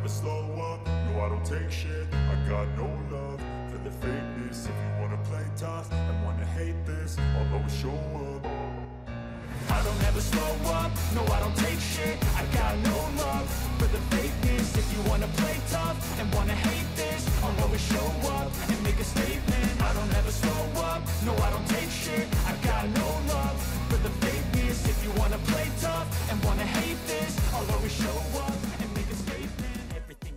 never slow up, no I don't take shit. I got no love for the fakeness. If you wanna play tough and wanna hate this, I'll always show up. I don't ever slow up, no I don't take shit. I got no love for the fakeness. If you wanna play tough and wanna hate this, I'll always show up and make a statement. I don't ever slow up, no I don't take shit. I got no love for the fakeness. If you wanna play tough and wanna hate this, I'll always show up and make a statement. Everything.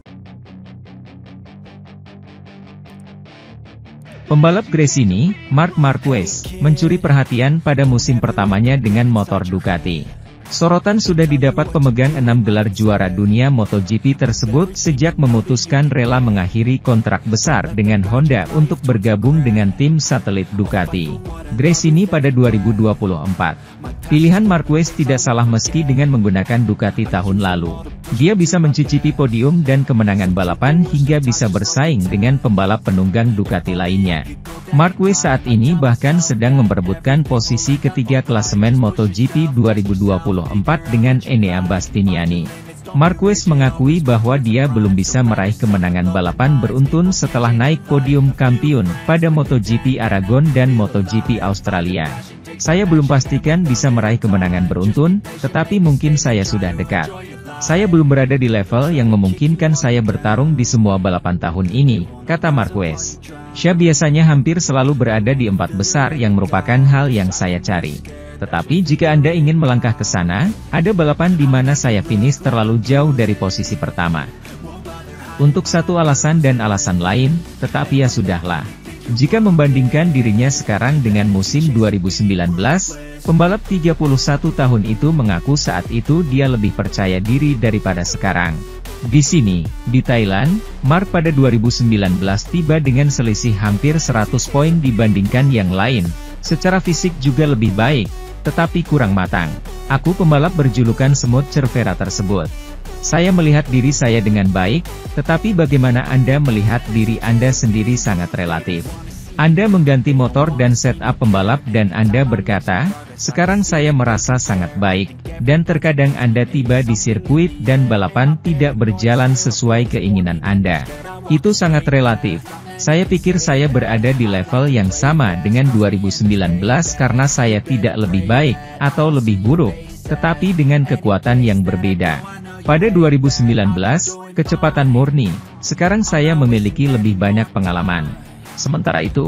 Pembalap Gresini, Marc Marquez, mencuri perhatian pada musim pertamanya dengan motor Ducati. Sorotan sudah didapat pemegang 6 gelar juara dunia MotoGP tersebut sejak memutuskan rela mengakhiri kontrak besar dengan Honda untuk bergabung dengan tim satelit Ducati Gresini pada 2024. Pilihan Marquez tidak salah meski dengan menggunakan Ducati tahun lalu. Dia bisa mencicipi podium dan kemenangan balapan hingga bisa bersaing dengan pembalap penunggang Ducati lainnya. Marquez saat ini bahkan sedang memperebutkan posisi ketiga klasemen MotoGP 2024 dengan Enea Bastianini. Marquez mengakui bahwa dia belum bisa meraih kemenangan balapan beruntun setelah naik podium kampiun pada MotoGP Aragon dan MotoGP Australia. Saya belum pastikan bisa meraih kemenangan beruntun, tetapi mungkin saya sudah dekat. Saya belum berada di level yang memungkinkan saya bertarung di semua balapan tahun ini, kata Marquez. Saya biasanya hampir selalu berada di 4 besar yang merupakan hal yang saya cari. Tetapi jika Anda ingin melangkah ke sana, ada balapan di mana saya finish terlalu jauh dari posisi pertama. Untuk satu alasan dan alasan lain, tetapi ya sudahlah. Jika membandingkan dirinya sekarang dengan musim 2019, pembalap 31 tahun itu mengaku saat itu dia lebih percaya diri daripada sekarang. Di sini, di Thailand, Marc pada 2019 tiba dengan selisih hampir 100 poin dibandingkan yang lain. Secara fisik juga lebih baik, tetapi kurang matang. Aku pembalap berjulukan semut Cervera tersebut. Saya melihat diri saya dengan baik, tetapi bagaimana Anda melihat diri Anda sendiri sangat relatif. Anda mengganti motor dan setup pembalap dan Anda berkata, sekarang saya merasa sangat baik, dan terkadang Anda tiba di sirkuit dan balapan tidak berjalan sesuai keinginan Anda. Itu sangat relatif. Saya pikir saya berada di level yang sama dengan 2019 karena saya tidak lebih baik, atau lebih buruk, tetapi dengan kekuatan yang berbeda. Pada 2019, kecepatan murni, sekarang saya memiliki lebih banyak pengalaman. Sementara itu,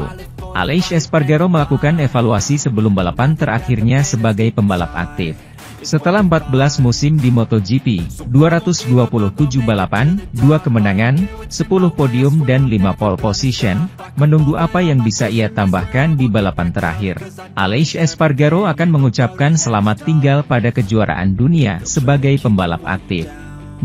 Aleix Espargaro melakukan evaluasi sebelum balapan terakhirnya sebagai pembalap aktif. Setelah 14 musim di MotoGP, 227 balapan, 2 kemenangan, 10 podium dan 5 pole position, menunggu apa yang bisa ia tambahkan di balapan terakhir. Aleix Espargaro akan mengucapkan selamat tinggal pada kejuaraan dunia sebagai pembalap aktif.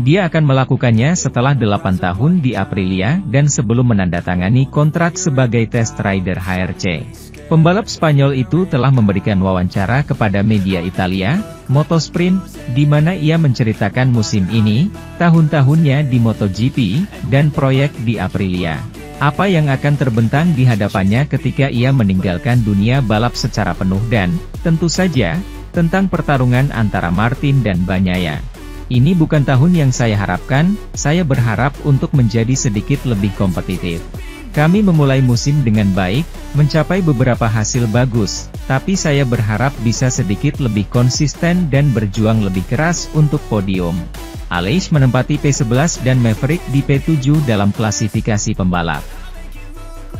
Dia akan melakukannya setelah 8 tahun di Aprilia dan sebelum menandatangani kontrak sebagai test rider HRC. Pembalap Spanyol itu telah memberikan wawancara kepada media Italia, Motosprint, di mana ia menceritakan musim ini, tahun-tahunnya di MotoGP, dan proyek di Aprilia. Apa yang akan terbentang di hadapannya ketika ia meninggalkan dunia balap secara penuh dan, tentu saja, tentang pertarungan antara Martin dan Bagnaia. Ini bukan tahun yang saya harapkan, saya berharap untuk menjadi sedikit lebih kompetitif. Kami memulai musim dengan baik, mencapai beberapa hasil bagus, tapi saya berharap bisa sedikit lebih konsisten dan berjuang lebih keras untuk podium. Aleix menempati P11 dan Maverick di P7 dalam klasifikasi pembalap.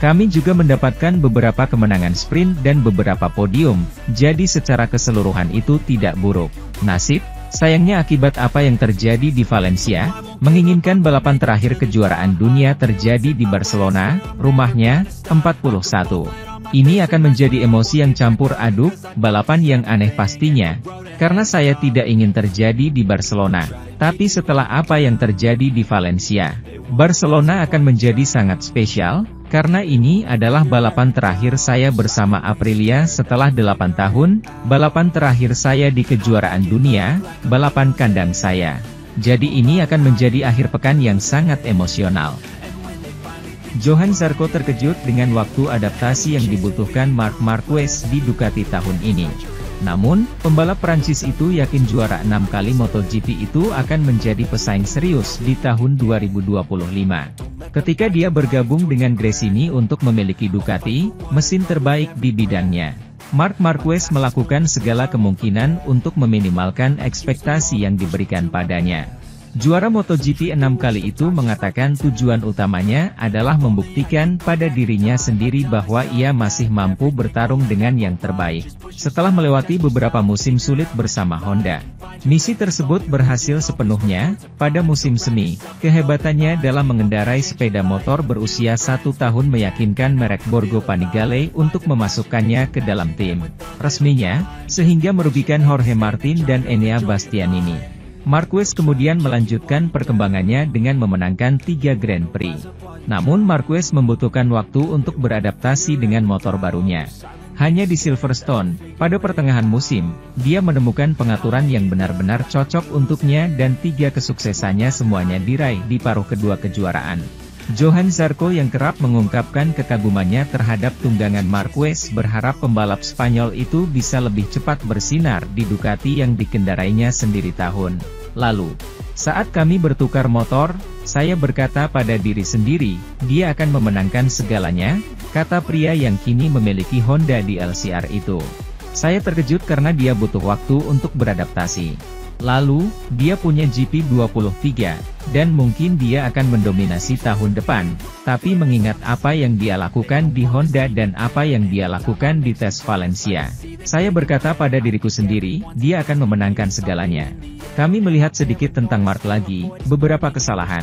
Kami juga mendapatkan beberapa kemenangan sprint dan beberapa podium, jadi secara keseluruhan itu tidak buruk. Nasib, sayangnya akibat apa yang terjadi di Valencia, menginginkan balapan terakhir kejuaraan dunia terjadi di Barcelona, rumahnya, 41. Ini akan menjadi emosi yang campur aduk, balapan yang aneh pastinya, karena saya tidak ingin terjadi di Barcelona. Tapi setelah apa yang terjadi di Valencia, Barcelona akan menjadi sangat spesial, karena ini adalah balapan terakhir saya bersama Aprilia setelah 8 tahun, balapan terakhir saya di kejuaraan dunia, balapan kandang saya. Jadi ini akan menjadi akhir pekan yang sangat emosional. Johann Zarco terkejut dengan waktu adaptasi yang dibutuhkan Marc Marquez di Ducati tahun ini. Namun, pembalap Prancis itu yakin juara 6 kali MotoGP itu akan menjadi pesaing serius di tahun 2025. Ketika dia bergabung dengan Gresini untuk memiliki Ducati, mesin terbaik di bidangnya. Marc Marquez melakukan segala kemungkinan untuk meminimalkan ekspektasi yang diberikan padanya. Juara MotoGP 6 kali itu mengatakan tujuan utamanya adalah membuktikan pada dirinya sendiri bahwa ia masih mampu bertarung dengan yang terbaik. Setelah melewati beberapa musim sulit bersama Honda, misi tersebut berhasil sepenuhnya. Pada musim semi, kehebatannya dalam mengendarai sepeda motor berusia 1 tahun meyakinkan merek Borgo Panigale untuk memasukkannya ke dalam tim resminya, sehingga merugikan Jorge Martin dan Enea Bastianini. Marquez kemudian melanjutkan perkembangannya dengan memenangkan 3 Grand Prix. Namun Marquez membutuhkan waktu untuk beradaptasi dengan motor barunya. Hanya di Silverstone, pada pertengahan musim, dia menemukan pengaturan yang benar-benar cocok untuknya dan 3 kesuksesannya semuanya diraih di paruh kedua kejuaraan. Johan Zarco yang kerap mengungkapkan kekagumannya terhadap tunggangan Marquez berharap pembalap Spanyol itu bisa lebih cepat bersinar di Ducati yang dikendarainya sendiri tahun lalu. Saat kami bertukar motor, saya berkata pada diri sendiri, dia akan memenangkan segalanya, kata pria yang kini memiliki Honda di LCR itu. Saya terkejut karena dia butuh waktu untuk beradaptasi. Lalu, dia punya GP23, dan mungkin dia akan mendominasi tahun depan, tapi mengingat apa yang dia lakukan di Honda dan apa yang dia lakukan di tes Valencia, saya berkata pada diriku sendiri, dia akan memenangkan segalanya. Kami melihat sedikit tentang Marc lagi, beberapa kesalahan.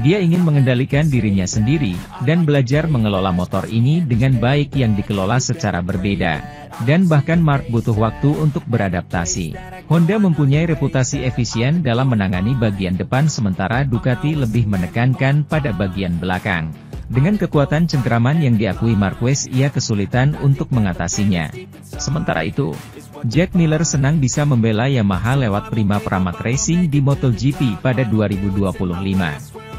Dia ingin mengendalikan dirinya sendiri, dan belajar mengelola motor ini dengan baik yang dikelola secara berbeda. Dan bahkan Marc butuh waktu untuk beradaptasi. Honda mempunyai reputasi efisien dalam menangani bagian depan sementara Ducati lebih menekankan pada bagian belakang. Dengan kekuatan cengkeraman yang diakui Marquez, ia kesulitan untuk mengatasinya. Sementara itu, Jack Miller senang bisa membela Yamaha lewat Prima Pramac Racing di MotoGP pada 2025.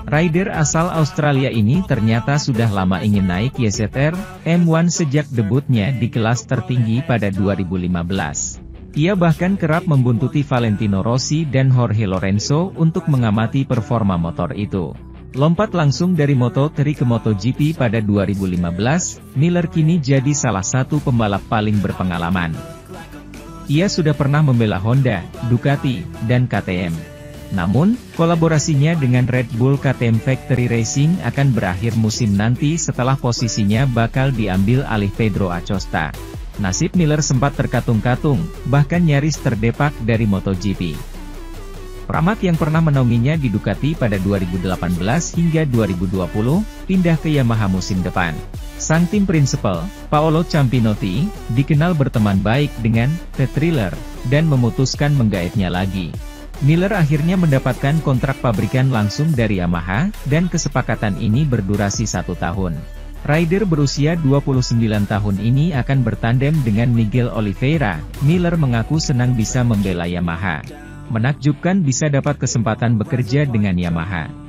Rider asal Australia ini ternyata sudah lama ingin naik YZR M1 sejak debutnya di kelas tertinggi pada 2015. Ia bahkan kerap membuntuti Valentino Rossi dan Jorge Lorenzo untuk mengamati performa motor itu. Lompat langsung dari Moto3 ke MotoGP pada 2015, Miller kini jadi salah satu pembalap paling berpengalaman. Ia sudah pernah membela Honda, Ducati, dan KTM. Namun, kolaborasinya dengan Red Bull KTM Factory Racing akan berakhir musim nanti setelah posisinya bakal diambil alih Pedro Acosta. Nasib Miller sempat terkatung-katung, bahkan nyaris terdepak dari MotoGP. Pramac yang pernah menaunginya di Ducati pada 2018 hingga 2020, pindah ke Yamaha musim depan. Sang tim prinsipal, Paolo Campinotti, dikenal berteman baik dengan The Thriller, dan memutuskan menggaetnya lagi. Miller akhirnya mendapatkan kontrak pabrikan langsung dari Yamaha, dan kesepakatan ini berdurasi 1 tahun. Rider berusia 29 tahun ini akan bertandem dengan Miguel Oliveira. Miller mengaku senang bisa membela Yamaha. Menakjubkan bisa dapat kesempatan bekerja dengan Yamaha.